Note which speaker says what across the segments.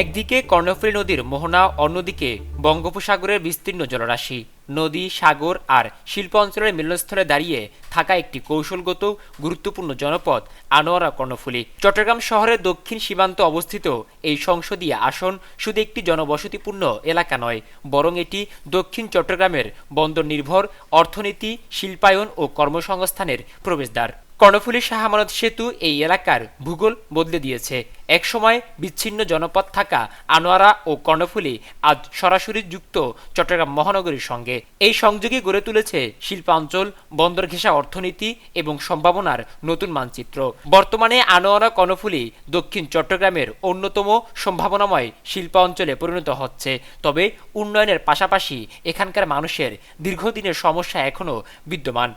Speaker 1: একদিকে কর্ণফুলী নদীর মোহনা, অন্যদিকে বঙ্গোপসাগরের বিস্তীর্ণ জলরাশি। নদী, সাগর আর শিল্প অঞ্চলের মিলনস্থলে দাঁড়িয়ে থাকা একটি কৌশলগত গুরুত্বপূর্ণ জনপদ আনোয়ারা কর্ণফুলী। চট্টগ্রাম শহরের দক্ষিণ সীমান্তে অবস্থিত এই সংসদীয় আসন শুধু একটি জনবসতিপূর্ণ এলাকা নয়, বরং এটি দক্ষিণ চট্টগ্রামের বন্দর নির্ভর অর্থনীতি, শিল্পায়ন ও কর্মসংস্থানের প্রবেশদ্বার। কর্ণফুলী শাহ আমানত সেতু এই এলাকার ভূগোল বদলে দিয়েছে। একসময় বিচ্ছিন্ন জনপদ থাকা আনোয়ারা ও কর্ণফুলী আজ সরাসরি যুক্ত চট্টগ্রাম মহানগরীর সঙ্গে। এই সংযোগই গড়ে তুলেছে শিল্পাঞ্চল, বন্দর ঘেঁষা অর্থনীতি এবং সম্ভাবনার নতুন মানচিত্র। বর্তমানে আনোয়ারা কর্ণফুলী দক্ষিণ চট্টগ্রামের অন্যতম সম্ভাবনাময় শিল্পাঞ্চলে পরিণত হচ্ছে। তবে উন্নয়নের পাশাপাশি এখানকার মানুষের দীর্ঘদিনের সমস্যা এখনও বিদ্যমান।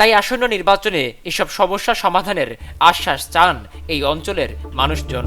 Speaker 1: তাই আসন্ন নির্বাচনে এসব সমস্যা সমাধানের আশ্বাস চান এই অঞ্চলের মানুষজন।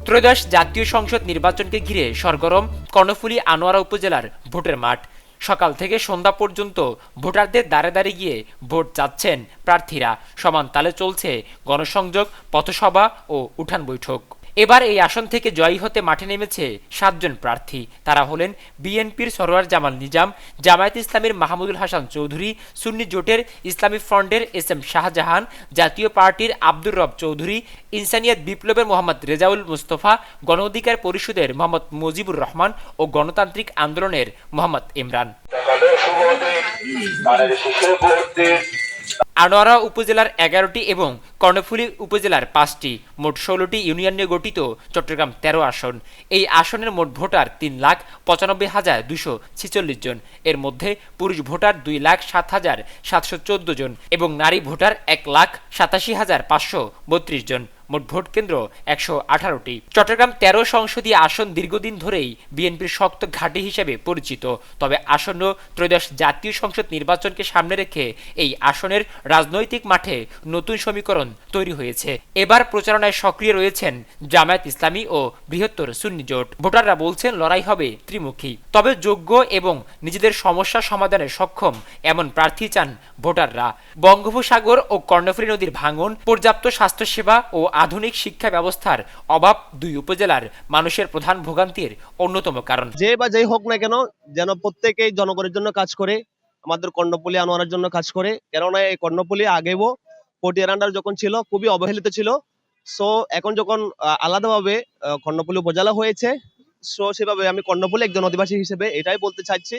Speaker 1: ত্রয়োদশ জাতীয় সংসদ নির্বাচনকে ঘিরে সরগরম কর্ণফুলী আনোয়ারা উপজেলার ভোটের মাঠ। সকাল থেকে সন্ধ্যা পর্যন্ত ভোটারদের দ্বারে দ্বারে গিয়ে ভোট চাচ্ছেন প্রার্থীরা। সমান তালে চলছে গণসংযোগ, পথসভা ও উঠান বৈঠক। এবার এই আসন থেকে জয়ী হতে মাঠে নেমেছে 7 জন প্রার্থী। তারা হলেন বিএনপির সরোয়ার জামাল নিজাম, জামায়াত ইসলামীর মাহমুদুল হাসান চৌধুরী, সুন্নি জোটের ইসলামী ফ্রন্টের এস এম শাহজাহান, জাতীয় পার্টির আব্দুর রব চৌধুরী, ইনসানিয়াত বিপ্লবের মোহাম্মদ রেজাউল মুস্তফা, গণ অধিকার পরিষদের মোহাম্মদ মুজিবুর রহমান ও গণতান্ত্রিক আন্দোলনের মোহাম্মদ ইমরান। আনোয়ারা উপজেলার 11টি এবং কর্ণফুলী উপজেলার 5টি, মোট 16টি ইউনিয়ন নিয়ে গঠিত চট্টগ্রাম 13 আসন। এই আসনের মোট ভোটার 3,95,246 জন। এর মধ্যে পুরুষ ভোটার 2,07,714 জন এবং নারী ভোটার 1,87,532 জন। মোট ভোট কেন্দ্র 118টি। চট্টগ্রাম 13 সংসদীয় আসন দীর্ঘদিন ধরেই বিএনপির শক্ত ঘাঁটি হিসেবে পরিচিত। তবে আসন্ন ত্রয়োদশ জাতীয় সংসদ নির্বাচনকে সামনে রেখে এই আসনের রাজনৈতিক মাঠে নতুন সমীকরণ তৈরি হয়েছে। এবার প্রচারণায় সক্রিয় রয়েছেন জামায়াত ইসলামী ও বৃহত্তর সুন্নি জোট। ভোটাররা বলছেন লড়াই হবে ত্রিমুখী। তবে যোগ্য এবং নিজেদের সমস্যা সমাধানে সক্ষম এমন প্রার্থী চান ভোটাররা। বঙ্গোপসাগর ও কর্ণফুলী নদীর ভাঙন, পর্যাপ্ত স্বাস্থ্যসেবা ও আধুনিক শিক্ষা ব্যবস্থার অভাব দুই উপজেলার মানুষের প্রধান ভোগান্তির অন্যতম কারণ।
Speaker 2: যে বা যেই হোক না কেন, যেন প্রত্যেকেই জনগণের জন্য কাজ করে, আমাদের কর্ণফুলী আনোয়ারার জন্য কাজ করে। কেননা এই কর্ণফুলী আগেও পটিয়ার আন্ডার যখন ছিল খুবই অবহেলিত ছিল। সো এখন যখন আলাদাভাবে কর্ণফুলী উপজেলা হয়েছে, সো সেভাবে আমি কর্ণফুলী একজন অধিবাসী হিসেবে এটাই বলতে চাচ্ছি,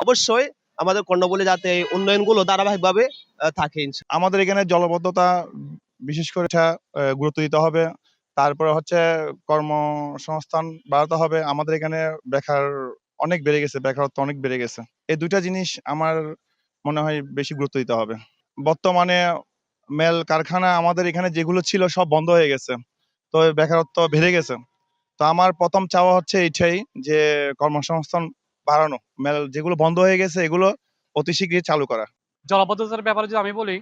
Speaker 2: অবশ্যই আমাদের কর্ণফুলী যাতে উন্নয়নগুলো ধারাবাহিকভাবে থাকে।
Speaker 3: আমাদের এখানে জলবদ্ধতা বিশেষ করে গুরুত্ব দিতে হবে। তারপরে কর্মসংস্থান বাড়াতে হবে। আমাদের এখানে বেকারত্ব অনেক বেড়ে গেছে। এই দুইটা জিনিস আমার মনে হয় বেশি গুরুত্ব দিতে হবে। বর্তমানে মেল কারখানা আমাদের এখানে যেগুলো ছিল সব বন্ধ হয়ে গেছে, তো বেকারত্ব বেড়ে গেছে। তো আমার প্রথম চাওয়া হচ্ছে এইটাই যে কর্মসংস্থান বাড়ানো, মেল যেগুলো বন্ধ হয়ে গেছে এগুলো অতি শীঘ্রই চালু করা।
Speaker 4: জলাবদ্ধতার ব্যাপারে যদি আমি বলি,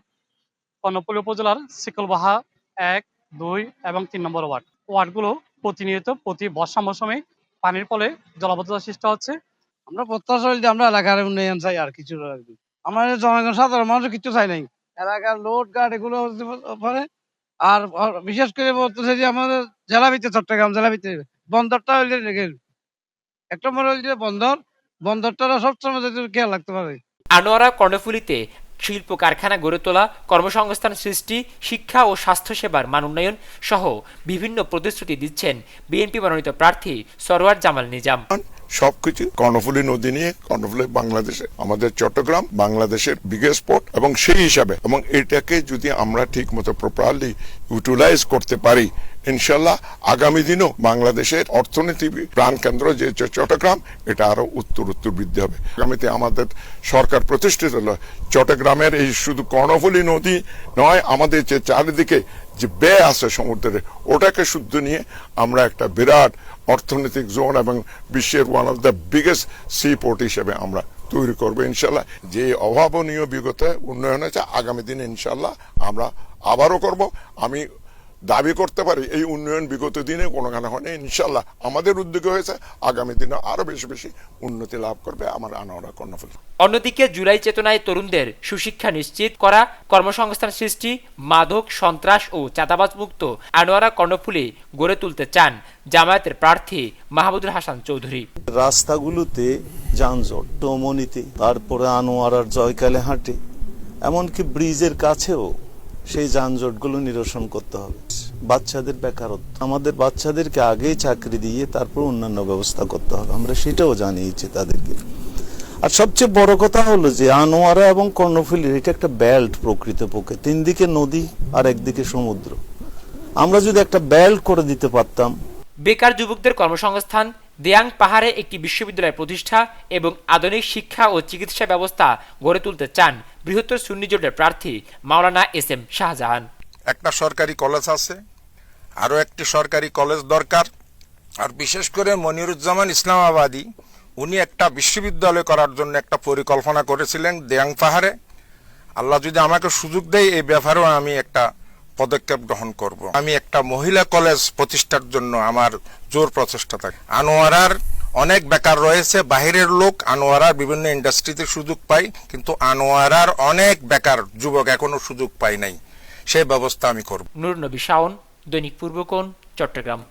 Speaker 4: কর্ণফুলী উপজেলার শিকলবাহা 1, 2 এবং 3 নম্বর ওয়ার্ডগুলো প্রতিনিয়ত প্রতি বর্ষা মৌসুমে পানির ফলে জলাবদ্ধতা সৃষ্টি হচ্ছে।
Speaker 5: আমরা প্রত্যাশা যে আমরা এলাকার উন্নয়ন চাই, আর কিছু আমরা জনগণ সাধারণ মানুষ কিছু চাই নাই। এলাকার লোড গার্ড এগুলো পরে আর বিশেষ করে বলতেছে যে আমাদের জেলা ভিত্তিক চট্টগ্রাম জেলা ভিত্তিক বন্দরটা হইলে একটা মনে হইলে বন্দরটা সবসময় খেয়াল রাখতে পারে।
Speaker 1: আনোয়ারা কর্ণফুলীতে শিল্প কারখানা গড়ে তোলা, কর্মসংস্থান সৃষ্টি, শিক্ষা ও স্বাস্থ্যসেবার মান উন্নয়ন সহ বিভিন্ন প্রতিশ্রুতি দিচ্ছেন বিএনপি মনোনীত প্রার্থী সরোয়ার জামাল নিজাম।
Speaker 6: সবকিছু কর্ণফুলী নদী নিয়ে, কর্ণফুলী বাংলাদেশে, আমাদের চট্টগ্রাম বাংলাদেশের বিগেস্ট পোর্ট, এবং সেই হিসাবে এবং এটাকে যদি আমরা ঠিক মতো প্রপারলি ইউটিলাইজ করতে পারি, ইনশাল্লাহ আগামী দিনও বাংলাদেশের অর্থনীতি প্রাণকেন্দ্র যে চট্টগ্রাম, এটা আরো উত্তর বৃদ্ধি হবে। আগামীতে আমাদের সরকার প্রতিষ্ঠিত হলো চট্টগ্রামের এই শুধু কর্ণফুলী নদী নয়, আমাদের যে চারিদিকে যে ব্যয় আছে সমুদ্রে, ওটাকে শুদ্ধ নিয়ে আমরা একটা বিরাট অর্থনৈতিক জোন এবং বিশ্বের one of the biggest sea port হিসেবে আমরা তৈরি করবো ইনশাল্লাহ। যে অভাবনীয় বিগত উন্নয়ন হয়েছে, আগামী দিনে ইনশাল্লাহ আমরা আবারও করব। আমি দাবি করতে পারি এই উন্নয়ন বিগত দিনে কোনোখানে হয়নি, ইনশাল্লাহ আমাদের উদ্যোগে হয়েছে, আগামী দিনে আরো বেশি বেশি উন্নতি লাভ করবে আমার আনোয়ারা কর্ণফুলী।
Speaker 1: অন্যদিকে জুলাই চেতনায় তরুণদের সুশিক্ষা নিশ্চিত করা, কর্মসংস্থান সৃষ্টি, মাদক সন্ত্রাস ও চাঁদাবাজ মুক্ত আনোয়ারা কর্ণফুলী গড়ে তুলতে চান জামায়াতের প্রার্থী মাহমুদুল হাসান চৌধুরী।
Speaker 7: রাস্তাগুলোতে যানজট, টমনিতে, তারপরে আনোয়ারার জয়কালে হাটে, এমনকি ব্রিজের কাছেও সেই যানজটগুলো নিরসন করতে হবে। বাচ্চাদের বেকারত্ব, আমাদের বাচ্চাদেরকে আগেই চাকরি দিয়ে তারপর অন্যান্য ব্যবস্থা করতে হবে, আমরা সেটাও জানিয়েছি তাদেরকে। আর সবচেয়ে বড় কথা হলো যে আনোয়ারা এবং কর্ণফুলীর এটা একটা বেল্ট, প্রকৃতপক্ষে 3 দিকে নদী আর একদিকে সমুদ্র। আমরা যদি একটা বেল্ট করে দিতে পারতাম।
Speaker 1: বেকার যুবকদের কর্মসংস্থান, দেয়াং পাহাড়ে একটি বিশ্ববিদ্যালয় প্রতিষ্ঠা এবং আধুনিক শিক্ষা ও চিকিৎসা ব্যবস্থা গড়ে তুলতে চান বৃহত্তর সুন্নি জোটের প্রার্থী মাওলানা SM শাহজাহান।
Speaker 8: একটা সরকারি কলেজ আছে, আরো একটি সরকারি কলেজ দরকার। আর বিশেষ করে মনিরুজ্জামান ইসলামাবাদী উনি একটা বিশ্ববিদ্যালয় করার জন্য একটা পরিকল্পনা করেছিলেন দেয়াং পাহাড়ে। আল্লাহ যদি আমাকে সুযোগ দেয় এই ব্যাপারেও আমি একটা পদক্ষেপ গ্রহণ করব। আমি একটা মহিলা কলেজ প্রতিষ্ঠার জন্য আমার জোর প্রচেষ্টা থাকে। আনোয়ারার অনেক বেকার রয়েছে, বাহিরের লোক আনোয়ারার বিভিন্ন ইন্ডাস্ট্রিতে সুযোগ পায়, কিন্তু আনোয়ারার অনেক বেকার যুবক এখনো সুযোগ পায় নাই, সেই ব্যবস্থা আমি করব।
Speaker 1: নূর নবী শাওন, দৈনিক পূর্বকোণ, চট্টগ্রাম।